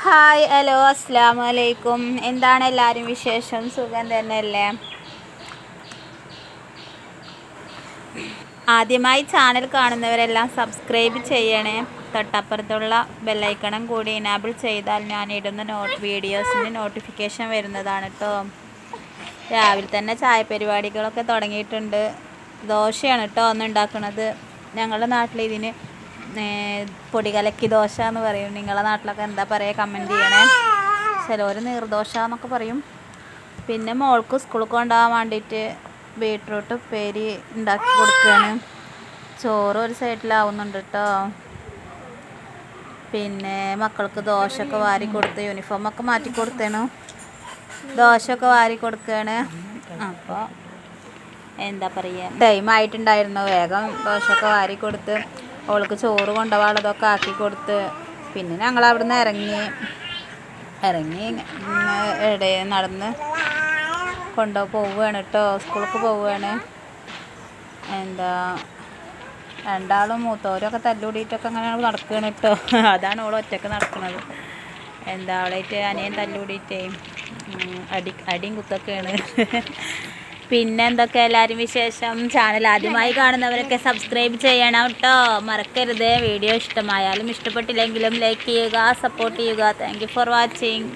Hi hello അസ്സാം വലൈക്കും. എന്താണ് എല്ലാവരും വിശേഷം? സുഖം തന്നെയല്ലേ? ആദ്യമായി ചാനൽ കാണുന്നവരെല്ലാം സബ്സ്ക്രൈബ് ചെയ്യണേ. തൊട്ടപ്പുറത്തുള്ള ബെല്ലൈക്കണം കൂടി ഇനാബിൾ ചെയ്താൽ ഞാൻ ഇടുന്ന വീഡിയോസിന് നോട്ടിഫിക്കേഷൻ വരുന്നതാണ് കേട്ടോ. രാവിലെ തന്നെ ചായ പരിപാടികളൊക്കെ തുടങ്ങിയിട്ടുണ്ട്. ദോശയാണ് കേട്ടോ ഒന്ന് ഉണ്ടാക്കുന്നത്. ഞങ്ങളുടെ നാട്ടിൽ ഇതിന് പൊടി കലക്കി ദോശ എന്ന് പറയും. നിങ്ങളുടെ നാട്ടിലൊക്കെ എന്താ പറയുക? കമൻറ്റ് ചെയ്യണേ. ചിലവർ നീർദോശ എന്നൊക്കെ പറയും. പിന്നെ മോൾക്ക് സ്കൂളിൽ കൊണ്ടുപോകാൻ വേണ്ടിയിട്ട് ബീട്രൂട്ട് ഉപ്പേരി ഉണ്ടാക്കി കൊടുക്കുകയാണ്. ചോറ് ഒരു സൈഡിലാവുന്നുണ്ട് കേട്ടോ. പിന്നെ മക്കൾക്ക് ദോശയൊക്കെ വാരി കൊടുത്ത് യൂണിഫോമൊക്കെ മാറ്റി കൊടുത്തേണു. ദോശയൊക്കെ വാരി കൊടുക്കുകയാണ്. അപ്പോൾ എന്താ പറയുക, ടൈം ആയിട്ടുണ്ടായിരുന്നു. വേഗം ദോശയൊക്കെ വാരി കൊടുത്ത് അവൾക്ക് ചോറ് കൊണ്ടുപോകാനുള്ളതൊക്കെ ആക്കി കൊടുത്ത് പിന്നെ ഞങ്ങൾ അവിടുന്ന് ഇറങ്ങി നടന്ന് പോവുകയാണ് കേട്ടോ. സ്കൂൾക്ക് പോവുകയാണ്. രണ്ടാളും മൂത്തവരൊക്കെ തല്ലുകൂടിയിട്ടൊക്കെ അങ്ങനെ നടക്കുകയാണ് കേട്ടോ. അതാണ് അവൾ ഒറ്റയ്ക്ക് നടക്കുന്നത്. അവളായിട്ട് അനിയൻ തല്ലുകൂടിയിട്ടേ അടിയും കുത്തൊക്കെയാണ്. പിന്നെ എന്തൊക്കെ എല്ലാവരും വിശേഷം? ചാനൽ ആദ്യമായി കാണുന്നവരൊക്കെ സബ്സ്ക്രൈബ് ചെയ്യണം കേട്ടോ, മറക്കരുത്. വീഡിയോ ഇഷ്ടമായാലും ഇഷ്ടപ്പെട്ടില്ലെങ്കിലും ലൈക്ക് ചെയ്യുക, സപ്പോർട്ട് ചെയ്യുക. Thank you for watching.